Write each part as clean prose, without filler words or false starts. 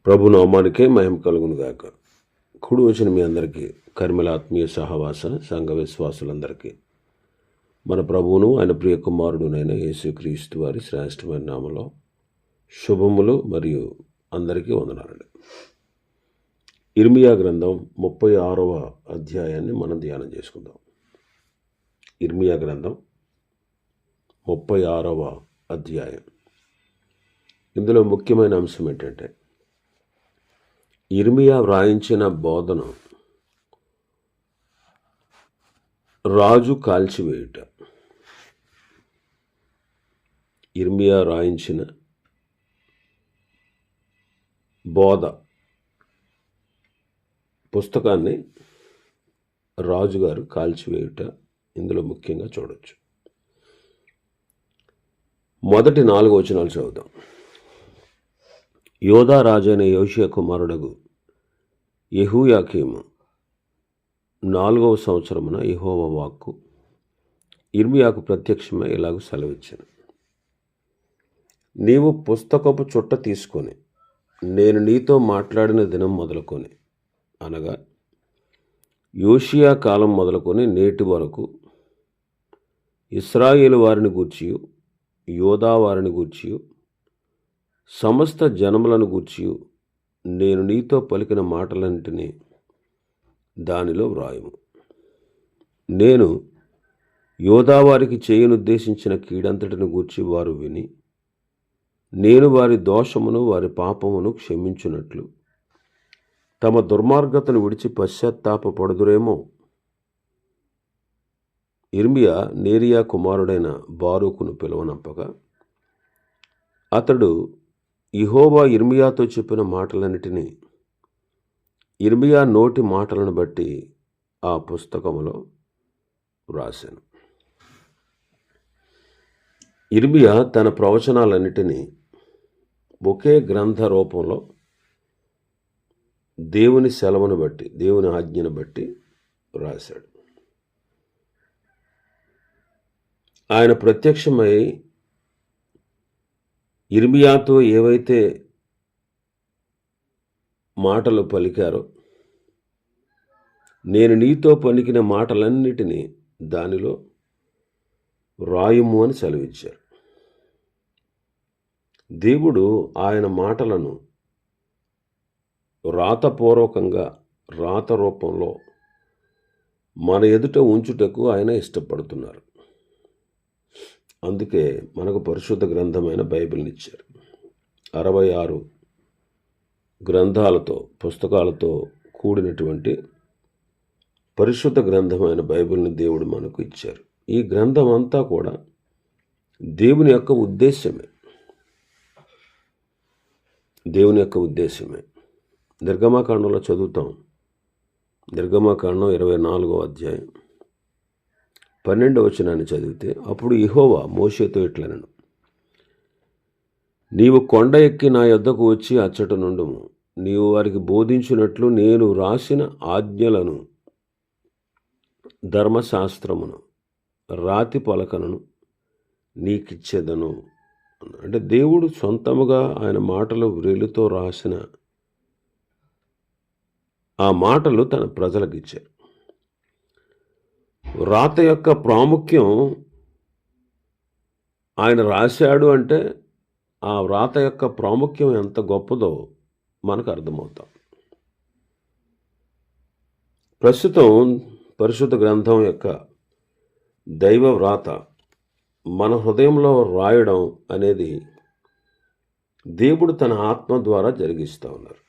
ప్రభు నామానికే మహిమ కలుగును గాక. కూడి వచ్చిన మీ అందరికీ, కర్మల ఆత్మీయ సహవాస సంఘ విశ్వాసులందరికీ మన ప్రభువును ఆయన ప్రియ కుమారుడునైన యేసుక్రీస్తు వారి శ్రేష్టమైన నామలో శుభములు మరియు అందరికీ వందనాలండి. ఇర్మియా గ్రంథం 36వ అధ్యాయాన్ని మనం ధ్యానం చేసుకుందాం. ఇర్మియా గ్రంథం 36వ అధ్యాయం. ఇందులో ముఖ్యమైన అంశం ఏంటంటే, ఇర్మియా వ్రాయించిన బోధన రాజు కాల్చివేయుట. ఇర్మియా రాయించిన బోధ పుస్తకాన్ని రాజుగారు కాల్చివేయుట ఇందులో ముఖ్యంగా చూడొచ్చు. మొదటి 4 వచనాలు చదువుదాం. యోధా రాజైన యోషియా కుమారుడగు యెహోయాకీము 4వ సంవత్సరమున యెహోవా వాక్కు ఇర్మియాకు ప్రత్యక్షమై ఇలాగ సెలవిచ్చాను. నీవు పుస్తకపు చుట్ట తీసుకొని నేను నీతో మాట్లాడిన దినం మొదలుకొని, అనగా యోషియా కాలం మొదలుకొని నేటి వరకు ఇశ్రాయేలు వారిని గూర్చియు యోధా వారిని గూర్చియు సమస్త జనములను గూర్చియు నేను నీతో పలికిన మాటలన్నిటినీ దానిలో వ్రాయుము. నేను యోధా వారికి చేయనుద్దేశించిన కీడంతటిని గూర్చి వారు విని, నేను వారి దోషమును వారి పాపమును క్షమించున్నట్లు తమ దుర్మార్గతను విడిచి పశ్చాత్తాపపడుదురేమో. ఇర్మియా నేరియా కుమారుడైన బారూకును పిలువనంపగా అతడు యెహోవా ఇర్మియాతో చెప్పిన మాటలన్నిటినీ ఇర్మియా నోటి మాటలను బట్టి ఆ పుస్తకములో వ్రాసాను. ఇర్మియా తన ప్రవచనాలన్నిటినీ ఒకే గ్రంథ రూపంలో దేవుని సెలవును బట్టి, దేవుని ఆజ్ఞను బట్టి వ్రాశాడు. ఆయన ప్రత్యక్షమై ఇర్మియాతో ఏవైతే మాటలు పలికారో, నేను నీతో పలికిన మాటలన్నిటినీ దానిలో రాయుము అని సెలవిచ్చారు. దేవుడు ఆయన మాటలను రాతపూర్వకంగా, రాత రూపంలో మన ఎదుట ఉంచుటకు ఆయన ఇష్టపడుతున్నారు. అందుకే మనకు పరిశుద్ధ గ్రంథమైన బైబిల్ని ఇచ్చారు. 66 గ్రంథాలతో, పుస్తకాలతో కూడినటువంటి పరిశుద్ధ గ్రంథమైన బైబిల్ని దేవుడు మనకు ఇచ్చారు. ఈ గ్రంథం అంతా కూడా దేవుని యొక్క ఉద్దేశమే. దేవుని యొక్క ఉద్దేశమే. నిర్గమాకాండంలో చదువుతాం. నిర్గమాకాండం 24వ అధ్యాయం 12వ వచనాన్ని చదివితే, అప్పుడు యెహోవా మోషేతో ఇట్లనెను, నీవు కొండ ఎక్కి నా యొద్దకు వచ్చి అచ్చట నుండుము. నీవు వారికి బోధించినట్లు నేను రాసిన ఆజ్ఞలను, ధర్మశాస్త్రమును, రాతి పలకను నీకిచ్చేదను. అంటే దేవుడు సొంతముగా ఆయన మాటలు వ్రేలుతో రాసిన ఆ మాటలు తన ప్రజలకు ఇచ్చారు. రాత యొక్క ప్రాముఖ్యం, ఆయన రాశాడు అంటే ఆ వ్రాత యొక్క ప్రాముఖ్యం ఎంత గొప్పదో మనకు అర్థమవుతాం. ప్రస్తుతం పరిశుద్ధ గ్రంథం యొక్క దైవ వ్రాత మన హృదయంలో రాయడం అనేది దేవుడు తన ఆత్మ ద్వారా జరిగిస్తూ ఉన్నారు.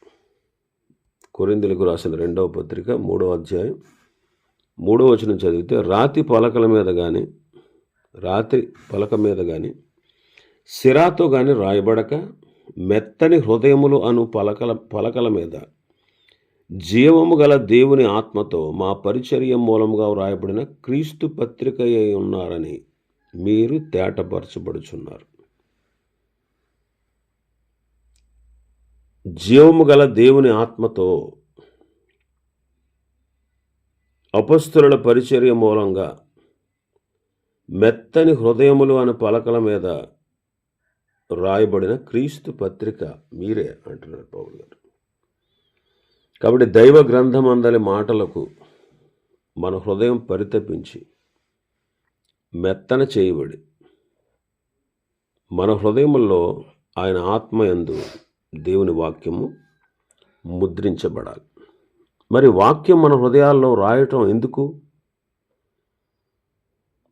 కొరింథీయులకు రాసిన 2వ పత్రిక 3వ అధ్యాయం 3వ వచనం చదివితే, రాతి పలక మీద కానీ సిరాతో కానీ రాయబడక మెత్తని హృదయములు అను పలకల మీద జీవము గల దేవుని ఆత్మతో మా పరిచర్య మూలముగా వ్రాయబడిన క్రీస్తు పత్రిక అయి ఉన్నారని మీరు తేటపరచబడుచున్నారు. జీవము గల దేవుని ఆత్మతో అపొస్తలుల పరిచర్య మూలంగా మెత్తని హృదయములు అనే పలకల మీద రాయబడిన క్రీస్తు పత్రిక మీరే అంటున్నారు పౌలు గారు. కాబట్టి దైవ గ్రంథం అందలి మాటలకు మన హృదయం పరితపించి మెత్తన చేయబడి మన హృదయంలో ఆయన ఆత్మయందు దేవుని వాక్యము ముద్రించబడాలి. మరి వాక్యం మన హృదయాల్లో రాయటం ఎందుకు?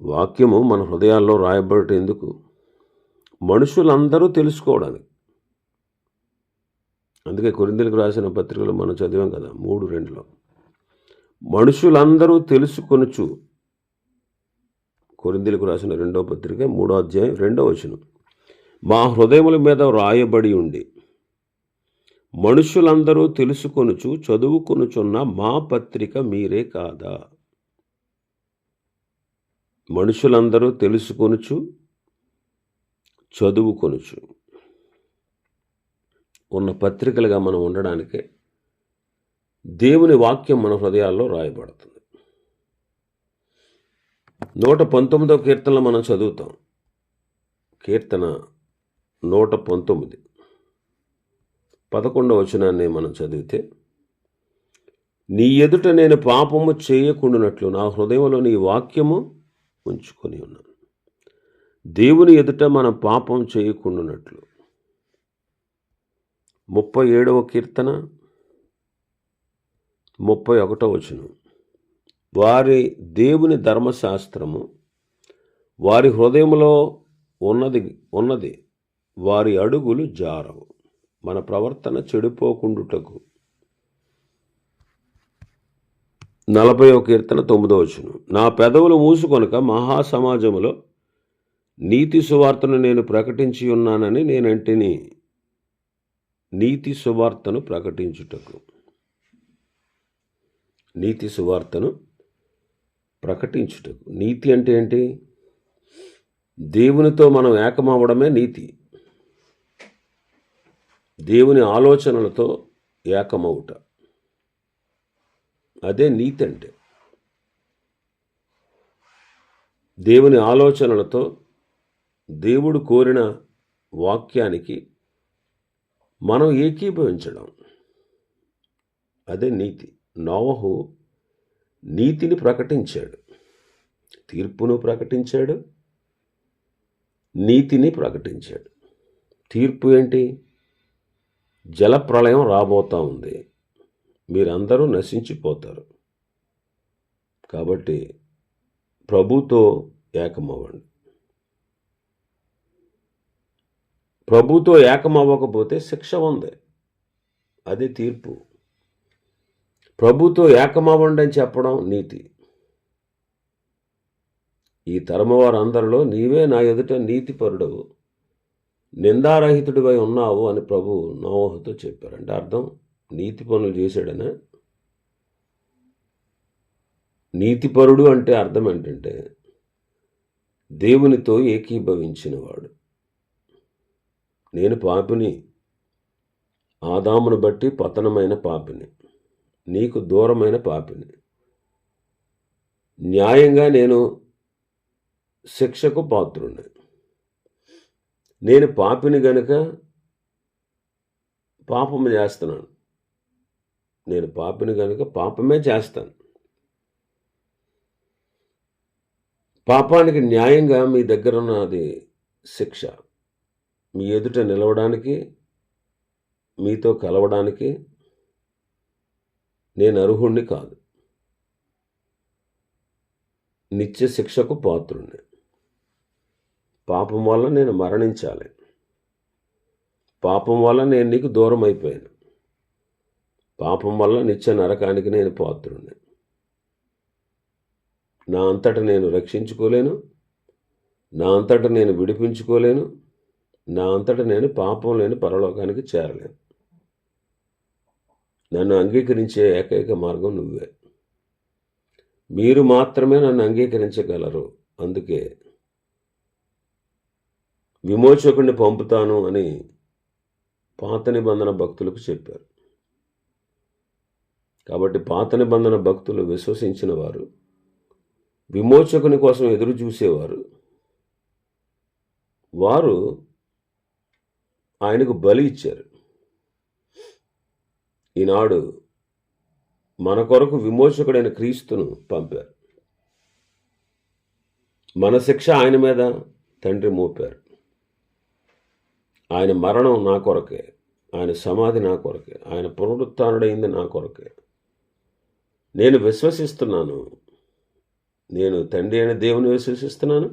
వాక్యము మన హృదయాల్లో రాయబడటం ఎందుకు? మనుషులందరూ తెలుసుకోవడానికి. అందుకే కొరింథీయులకు రాసిన పత్రికలో మనం చదివాం కదా, 3:2లో మనుషులందరూ తెలుసుకొనుచు. కొరింథీయులకు రాసిన 2వ పత్రిక 3వ అధ్యాయం 2వ వచనం, మా హృదయముల మీద రాయబడి ఉండి మనుషులందరూ తెలుసుకొనుచు చదువుకొనుచున్న మా పత్రిక మీరే కాదా? మనుషులందరూ తెలుసుకొనుచు చదువుకొనుచు ఉన్న పత్రికలుగా మనం ఉండడానికే దేవుని వాక్యం మన హృదయాల్లో రాయబడుతుంది. 119వ కీర్తనలో మనం చదువుతాం. కీర్తన 119 11వ వచనాన్ని మనం చదివితే, నీ ఎదుట నేను పాపము చేయకుండానట్లు నా హృదయంలో నీ వాక్యము ఉంచుకొని ఉన్నాను. దేవుని ఎదుట మనం పాపం చేయకుండానట్లు. 37వ కీర్తన 31వ వచనం, వారి దేవుని ధర్మశాస్త్రము వారి హృదయంలో ఉన్నది వారి అడుగులు జారవు. మన ప్రవర్తన చెడిపోకుండుటకు. 40వ కీర్తన 9వ వచనం, నా పెదవులు మూసుకొనక మహాసమాజములో నీతి సువార్తను నేను ప్రకటించి ఉన్నానని నేనంటిని. నీతి సువార్తను ప్రకటించుటకు. నీతి సువార్తను ప్రకటించుటకు. నీతి అంటే ఏంటి? దేవునితో మనం ఏకమవ్వడమే నీతి. దేవుని ఆలోచనలతో ఏకమవుట, అదే నీతి అంటే. దేవుని ఆలోచనలతో దేవుడు కోరిన వాక్యానికి మనం ఏకీభవించడం, అదే నీతి. నోవహు నీతిని ప్రకటించాడు, తీర్పును ప్రకటించాడు, నీతిని ప్రకటించాడు. తీర్పు ఏంటి? జలప్రళయం రాబోతా ఉంది, మీరందరూ నశించిపోతారు. కాబట్టి ప్రభుతో ఏకమవ్వండి. ప్రభుతో ఏకమవ్వకపోతే శిక్ష ఉంది, అది తీర్పు. ప్రభుతో ఏకమవ్వండి అని చెప్పడం నీతి. ఈ తరము వారందరిలో నీవే నా ఎదుట నీతిపరుడవు, నిందారహితుడివై ఉన్నావు అని ప్రభు నోవహుతో చెప్పారు. అంటే అర్థం నీతి పనులు చేశాడనే. నీతిపరుడు అంటే అర్థం ఏంటంటే దేవునితో ఏకీభవించినవాడు. నేను పాపిని, ఆదామును బట్టి పతనమైన పాపిని, నీకు దూరమైన పాపిని. న్యాయంగా నేను శిక్షకు పాత్రుణ్ణి. నేను పాపిని గనుక పాపము చేస్తున్నాను. నేను పాపిని గనుక పాపమే చేస్తాను. పాపానికి న్యాయంగా మీ దగ్గర ఉన్నది శిక్ష. మీ ఎదుట నిలవడానికి, మీతో కలవడానికి నేను అర్హుణ్ణి కాదు. నిత్య శిక్షకు పాత్రుణ్ణి. పాపం వల్ల నేను మరణించాలి. పాపం వల్ల నేను నీకు దూరం అయిపోయాను. పాపం వల్ల నిత్య నరకానికి నేను పాత్రుణ్ణి. నా అంతట నేను రక్షించుకోలేను, నా అంతట నేను విడిపించుకోలేను, నా అంతట నేను పాపం లేని పరలోకానికి చేరలేను. నన్ను అంగీకరించే ఏకైక మార్గం నువ్వే. మీరు మాత్రమే నన్ను అంగీకరించగలరు. అందుకే విమోచకుడిని పంపుతాను అని పాత నిబంధన భక్తులకు చెప్పారు. కాబట్టి పాత నిబంధన భక్తులు విశ్వసించిన వారు, విమోచకుని కోసం ఎదురు చూసేవారు, వారు ఆయనకు బలి ఇచ్చారు. ఈనాడు మన కొరకు విమోచకుడైన క్రీస్తును పంపారు. మన శిక్ష ఆయన మీద తండ్రి మోపారు. ఆయన మరణం నా కొరకే, ఆయన సమాధి నా కొరకే, ఆయన పునరుత్థానుడైంది నా కొరకే. నేను విశ్వసిస్తున్నాను, నేను తండ్రి అయిన దేవుని విశ్వసిస్తున్నాను,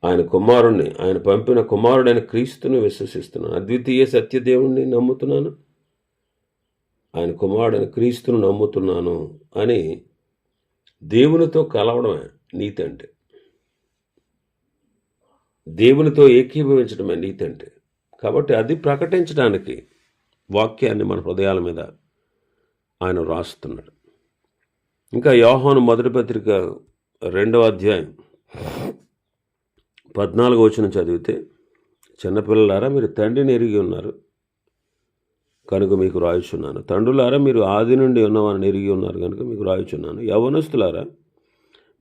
ఆయన కుమారుణ్ణి, ఆయన పంపిన కుమారుడైన క్రీస్తుని విశ్వసిస్తున్నాను, అద్వితీయ సత్యదేవుణ్ణి నమ్ముతున్నాను, ఆయన కుమారుడైన క్రీస్తును నమ్ముతున్నాను అని దేవునితో కలవడమే నీతి అంటే. దేవునితో ఏకీభవించడమే నీతి అంటే. కాబట్టి అది ప్రకటించడానికి వాక్యాన్ని మన హృదయాల మీద ఆయన రాస్తున్నాడు. ఇంకా యోహాను మొదటి పత్రిక 2వ అధ్యాయం 14వ వచనం చదివితే, చిన్నపిల్లలారా మీరు తండ్రిని ఎరిగి ఉన్నారు కనుక మీకు రాయుచున్నాను, తండ్రులారా మీరు ఆది నుండి ఉన్నవారిని ఎరిగి ఉన్నారు కనుక మీకు రాయుచున్నాను, యవ్వనస్తులారా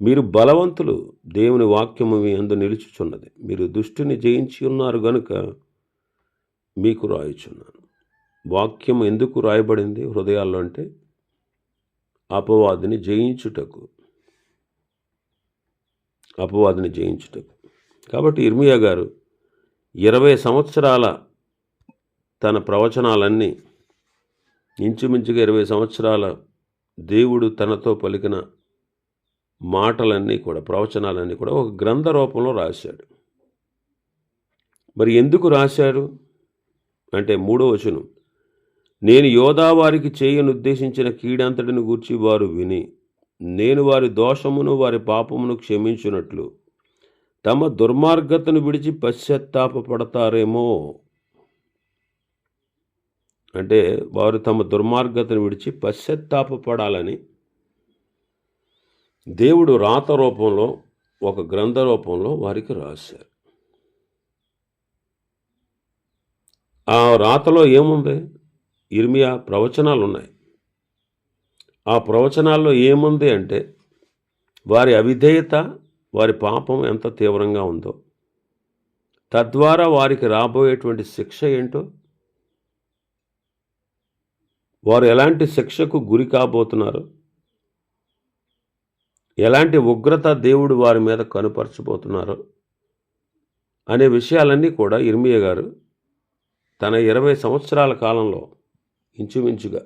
మీరు బలవంతులు, దేవుని వాక్యము మీ యందు నిలుచుచున్నది, మీరు దుష్టుని జయించి ఉన్నారు గనుక మీకు రాయుచున్నాను. వాక్యం ఎందుకు రాయబడింది హృదయాల్లో అంటే అపవాదిని జయించుటకు. కాబట్టి ఇర్మియా గారు 20 సంవత్సరాల తన ప్రవచనాలన్నీ, ఇంచుమించుగా 20 సంవత్సరాల దేవుడు తనతో పలికిన మాటలన్నీ కూడా, ప్రవచనాలన్నీ కూడా ఒక గ్రంథ రూపంలో రాశాడు. మరి ఎందుకు రాశాడు అంటే 3వ వచనం, నేను యోధా వారికి చేయనుద్దేశించిన కీడంతటిని గూర్చి వారు విని, నేను వారి దోషమును వారి పాపమును క్షమించున్నట్లు తమ దుర్మార్గతను విడిచి పశ్చాత్తాపడతారేమో. అంటే వారు తమ దుర్మార్గతను విడిచి పశ్చాత్తాపడాలని దేవుడు రాత రూపంలో, ఒక గ్రంథ రూపంలో వారికి రాశారు. ఆ రాతలో ఏముంది? ఇర్మియా ప్రవచనాలు ఉన్నాయి. ఆ ప్రవచనాల్లో ఏముంది అంటే వారి అవిధేయత, వారి పాపం ఎంత తీవ్రంగా ఉందో, తద్వారా వారికి రాబోయేటువంటి శిక్ష ఏంటో, వారు ఎలాంటి శిక్షకు గురి కాబోతున్నారు, ఎలాంటి ఉగ్రత దేవుడు వారి మీద కనుపరచబోతున్నారో అనే విషయాలన్నీ కూడా ఇర్మియా గారు తన 20 సంవత్సరాల కాలంలో, ఇంచుమించుగా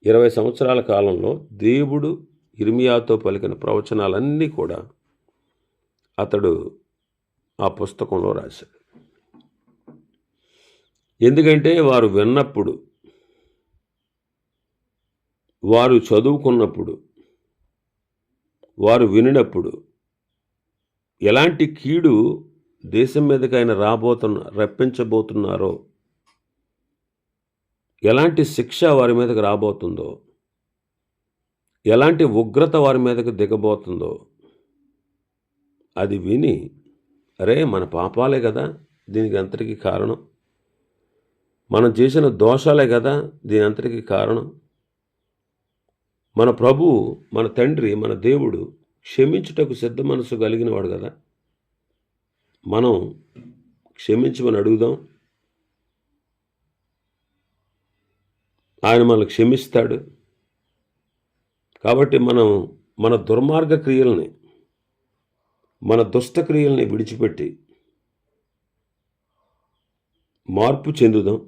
20 సంవత్సరాల కాలంలో దేవుడు ఇర్మియాతో పలికిన ప్రవచనాలన్నీ కూడా అతడు ఆ పుస్తకంలో రాశాడు. ఎందుకంటే వారు విన్నప్పుడు, వారు చదువుకున్నప్పుడు, వారు వినినప్పుడు ఎలాంటి కీడు దేశం మీదకైనా రప్పించబోతున్నారో, ఎలాంటి శిక్ష వారి మీదకి రాబోతుందో, ఎలాంటి ఉగ్రత వారి మీదకి దిగబోతుందో అది విని, అరే మన పాపాలే కదా దీనికి అంతటికీ కారణం, మనం చేసిన దోషాలే కదా దీని అంతటికీ కారణం, మన ప్రభువు, మన తండ్రి, మన దేవుడు క్షమించుటకు సిద్ధ మనసు కలిగిన వాడు కదా, మనం క్షమించమని అడుగుదాం, ఆయన మనల్ని క్షమిస్తాడు. కాబట్టి మనం మన దుర్మార్గ క్రియల్ని, మన దుష్ట క్రియల్ని విడిచిపెట్టి మార్పు చెందుదాం,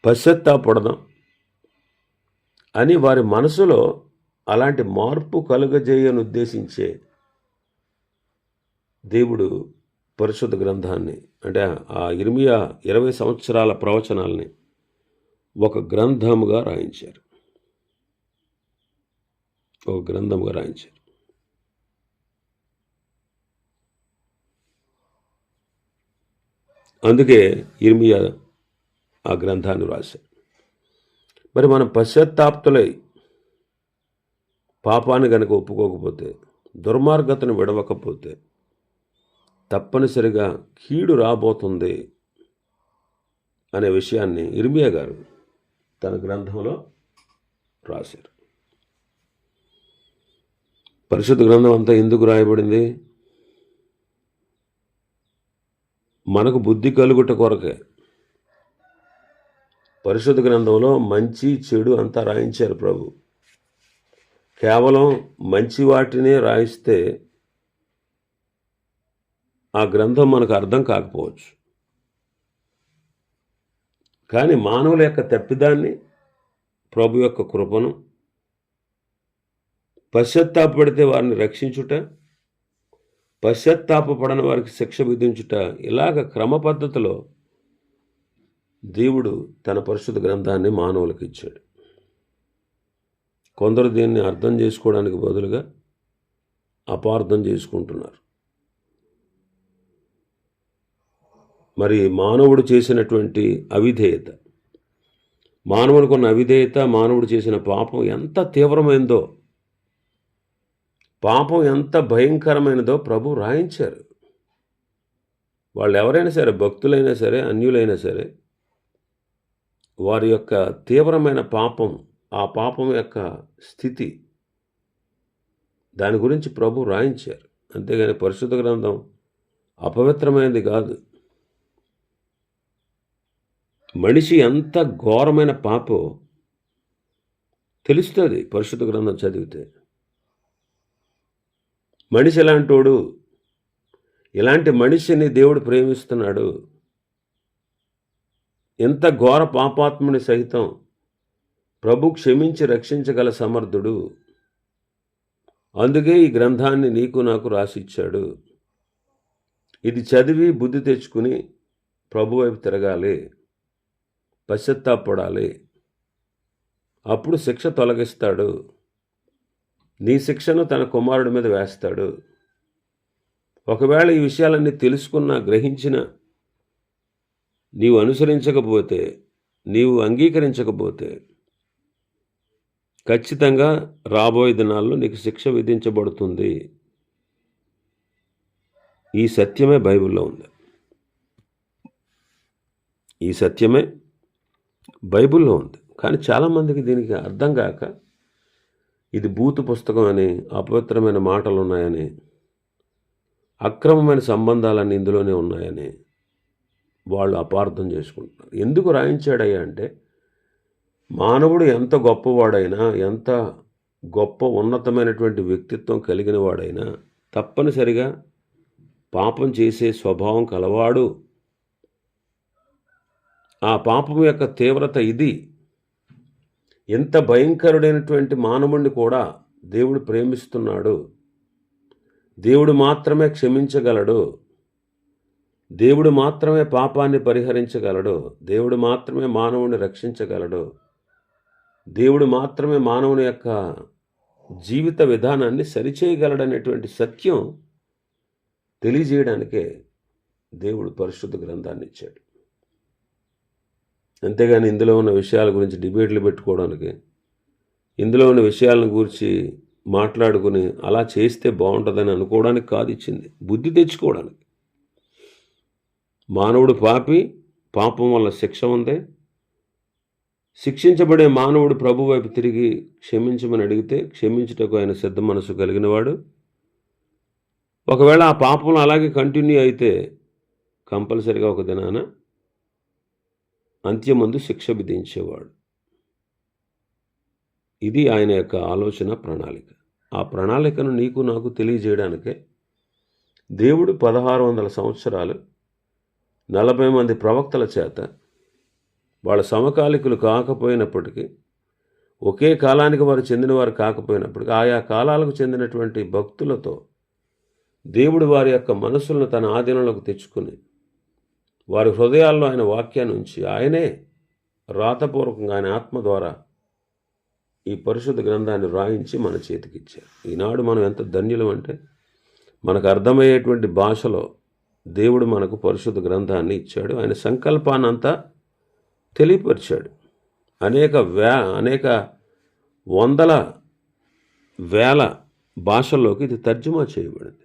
పశ్చాత్తాపడదాం అని వారి మనసులో అలాంటి మార్పు కలుగజేయను ఉద్దేశించే దేవుడు పరిశుద్ధ గ్రంథాన్ని, అంటే ఆ ఇర్మియా 20 సంవత్సరాల ప్రవచనాల్ని ఒక గ్రంథముగా రాయించారు. అందుకే ఇర్మియా ఆ గ్రంథాన్ని రాశారు. మరి మనం పశ్చాత్తాప్తులై పాపాన్ని కనుక ఒప్పుకోకపోతే, దుర్మార్గతను విడవకపోతే తప్పనిసరిగా కీడు రాబోతుంది అనే విషయాన్ని ఇర్మియా గారు తన గ్రంథంలో రాశారు. పరిశుద్ధ గ్రంథం అంతా ఎందుకు రాయబడింది? మనకు బుద్ధి కలుగుట కొరకే. పరిశుద్ధ గ్రంథంలో మంచి చెడు అంతా రాయించారు ప్రభు. కేవలం మంచి వాటినే రాయిస్తే ఆ గ్రంథం మనకు అర్థం కాకపోవచ్చు. కానీ మానవుల యొక్క తప్పిదాన్ని, ప్రభు యొక్క కృపను, పశ్చాత్తాపడితే వారిని రక్షించుట, పశ్చాత్తాపడని వారికి శిక్ష విధించుట, ఇలాగ క్రమ పద్ధతిలో దేవుడు తన పరిశుద్ధ గ్రంథాన్ని మానవులకు ఇచ్చాడు. కొందరు దీన్ని అర్థం చేసుకోవడానికి బదులుగా అపార్థం చేసుకుంటున్నారు. మరి మానవుడు చేసినటువంటి అవిధేయత, మానవుడికి ఉన్న అవిధేయత, మానవుడు చేసిన పాపం ఎంత తీవ్రమైనదో, పాపం ఎంత భయంకరమైనదో ప్రభు రాయించారు. వాళ్ళు ఎవరైనా సరే, భక్తులైనా సరే, అన్యులైనా సరే, వారి యొక్క తీవ్రమైన పాపం, ఆ పాపం యొక్క స్థితి, దాని గురించి ప్రభు రాయించారు. అంతేగాని పరిశుద్ధ గ్రంథం అపవిత్రమైనది కాదు. మనిషి ఎంత ఘోరమైన పాపో తెలుస్తుంది పరిశుద్ధ గ్రంథం చదివితే. మనిషి ఎలాంటోడు, ఇలాంటి మనిషిని దేవుడు ప్రేమిస్తున్నాడు, ఎంత ఘోర పాపాత్ముని సహితం ప్రభు క్షమించి రక్షించగల సమర్థుడు. అందుకే ఈ గ్రంథాన్ని నీకు నాకు రాసిచ్చాడు. ఇది చదివి బుద్ధి తెచ్చుకుని ప్రభు వైపు తిరగాలి, పశ్చాత్తాపడాలి. అప్పుడు శిక్ష తొలగిస్తాడు. నీ శిక్షను తన కుమారుడి మీద వేస్తాడు. ఒకవేళ ఈ విషయాలన్నీ తెలుసుకున్నా, గ్రహించినా, నీవు అనుసరించకపోతే, నీవు అంగీకరించకపోతే, ఖచ్చితంగా రాబోయే దినాల్లో నీకు శిక్ష విధించబడుతుంది. ఈ సత్యమే బైబిల్లో ఉంది. ఈ సత్యమే బైబిల్లో ఉంది. కానీ చాలామందికి దీనికి అర్థం కాక, ఇది బూతు పుస్తకం అని, అపవిత్రమైన మాటలు ఉన్నాయని, అక్రమమైన సంబంధాలన్నీ ఇందులోనే ఉన్నాయని వాళ్ళు అపార్థం చేసుకుంటున్నారు. ఎందుకు రాయించాడయ్యా అంటే, మానవుడు ఎంత గొప్పవాడైనా, ఎంత గొప్ప ఉన్నతమైనటువంటి వ్యక్తిత్వం కలిగిన వాడైనా తప్పనిసరిగా పాపం చేసే స్వభావం కలవాడు. ఆ పాపం యొక్క తీవ్రత ఇది. ఎంత భయంకరుడైనటువంటి మానవుడిని కూడా దేవుడు ప్రేమిస్తున్నాడు. దేవుడు మాత్రమే క్షమించగలడు. దేవుడు మాత్రమే పాపాన్ని పరిహరించగలడు. దేవుడు మాత్రమే మానవుని రక్షించగలడు. దేవుడు మాత్రమే మానవుని యొక్క జీవిత విధానాన్ని సరిచేయగలడనేటువంటి సత్యం తెలియజేయడానికే దేవుడు పరిశుద్ధ గ్రంథాన్ని ఇచ్చాడు. అంతేగాని ఇందులో ఉన్న విషయాల గురించి డిబేట్లు పెట్టుకోవడానికి, ఇందులో ఉన్న విషయాలను గురించి మాట్లాడుకుని అలా చేస్తే బాగుంటుందని అనుకోవడానికి కాదు ఇచ్చింది, బుద్ధి తెచ్చుకోవడానికి. మానవుడు పాపి, పాపం వల్ల శిక్ష ఉంది. శిక్షించబడే మానవుడు ప్రభు వైపు తిరిగి క్షమించమని అడిగితే క్షమించుటకు ఆయన సిద్ధ మనసు కలిగినవాడు. ఒకవేళ ఆ పాపం అలాగే కంటిన్యూ అయితే కంపల్సరిగా ఒక దినాన అంత్యమందు శిక్ష విధించేవాడు. ఇది ఆయన యొక్క ఆలోచన ప్రణాళిక. ఆ ప్రణాళికను నీకు నాకు తెలియజేయడానికే దేవుడు 1600 సంవత్సరాలు 40 మంది ప్రవక్తల చేత, వాళ్ళ సమకాలికులు కాకపోయినప్పటికీ, ఒకే కాలానికి వారు చెందినవారు కాకపోయినప్పటికీ, ఆయా కాలాలకు చెందినటువంటి భక్తులతో దేవుడు వారి యొక్క మనసులను తన ఆధీనంలోకి తెచ్చుకుని, వారి హృదయాల్లో ఆయన వాక్యాన్ని ఉంచి, ఆయనే రాతపూర్వకంగా ఆయన ఆత్మ ద్వారా ఈ పరిశుద్ధ గ్రంథాన్ని రాయించి మన చేతికిచ్చారు. ఈనాడు మనం ఎంత ధన్యులం అంటే, మనకు అర్థమయ్యేటువంటి భాషలో దేవుడు మనకు పరిశుద్ధ గ్రంథాన్ని ఇచ్చాడు. ఆయన సంకల్పాన్ని అంతా తెలియపరిచాడు. అనేక వందల వేల భాషల్లోకి ఇది తర్జుమా చేయబడింది.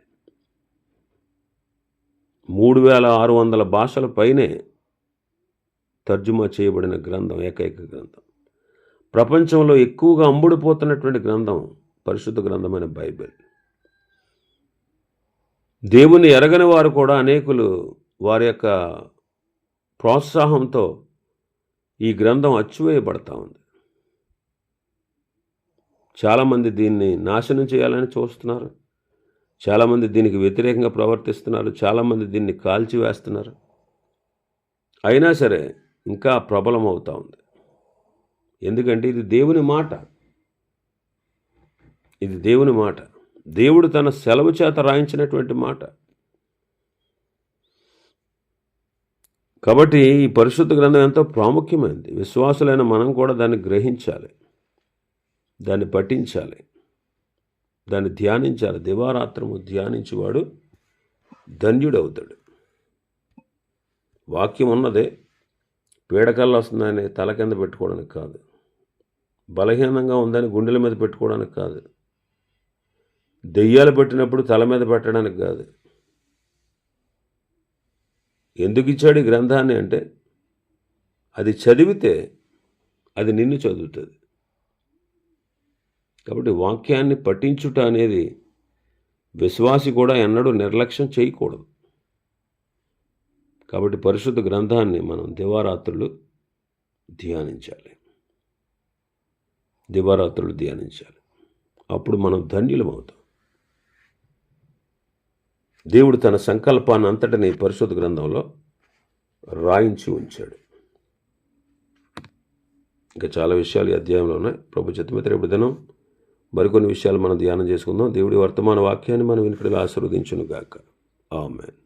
3600 భాషల పైనే తర్జుమా చేయబడిన గ్రంథం, ఏకైక గ్రంథం. ప్రపంచంలో ఎక్కువగా అమ్ముడుపోతున్నటువంటి గ్రంథం పరిశుద్ధ గ్రంథమైన బైబిల్. దేవుని ఎరగని వారు కూడా అనేకులు వారి యొక్క ప్రోత్సాహంతో ఈ గ్రంథం అచ్చువేయబడతా ఉంది. చాలామంది దీన్ని నాశనం చేయాలని చూస్తున్నారు. చాలామంది దీనికి వ్యతిరేకంగా ప్రవర్తిస్తున్నారు. చాలామంది దీన్ని కాల్చివేస్తున్నారు. అయినా సరే ఇంకా ప్రబలం అవుతూ ఉంది. ఎందుకంటే ఇది దేవుని మాట. ఇది దేవుని మాట. దేవుడు తన సెలవు చేత రాయించినటువంటి మాట. కాబట్టి ఈ పరిశుద్ధ గ్రంథం ఎంతో ప్రాముఖ్యమైనది. విశ్వాసులైన మనం కూడా దాన్ని గ్రహించాలి, దాన్ని పఠించాలి, దాన్ని ధ్యానించాలి. దివారాత్రము ధ్యానించేవాడు ధన్యుడవుతాడు. వాక్యం ఉన్నదే పీడకల్లు వస్తుందని తల కింద పెట్టుకోవడానికి కాదు, బలహీనంగా ఉందని గుండెల మీద పెట్టుకోవడానికి కాదు, దెయ్యాలు పెట్టినప్పుడు తల మీద పెట్టడానికి కాదు. ఎందుకు ఇచ్చాడు ఈ గ్రంథాన్ని అంటే అది చదివితే అది నిన్ను చదువుతుంది. కాబట్టి వాక్యాన్ని పఠించుట అనేది విశ్వాసి కూడా ఎన్నడూ నిర్లక్ష్యం చేయకూడదు. కాబట్టి పరిశుద్ధ గ్రంథాన్ని మనం దివారాత్రులు ధ్యానించాలి. అప్పుడు మనం ధన్యులమవుతాం. దేవుడు తన సంకల్పాన్ని అంతటిని పరిశుద్ధ గ్రంథంలో రాయించి ఉంచాడు. ఇంకా చాలా విషయాలు ఈ అధ్యాయంలో ఉన్నాయి. ప్రభు చిత్తమైతే రేపు దినం మరికొన్ని విషయాలు మనం ధ్యానం చేసుకుందాం. దేవుడి వర్తమాన వాక్యాన్ని మనం వినికిడిలో ఆశీర్వదించును గాక. ఆమేన్.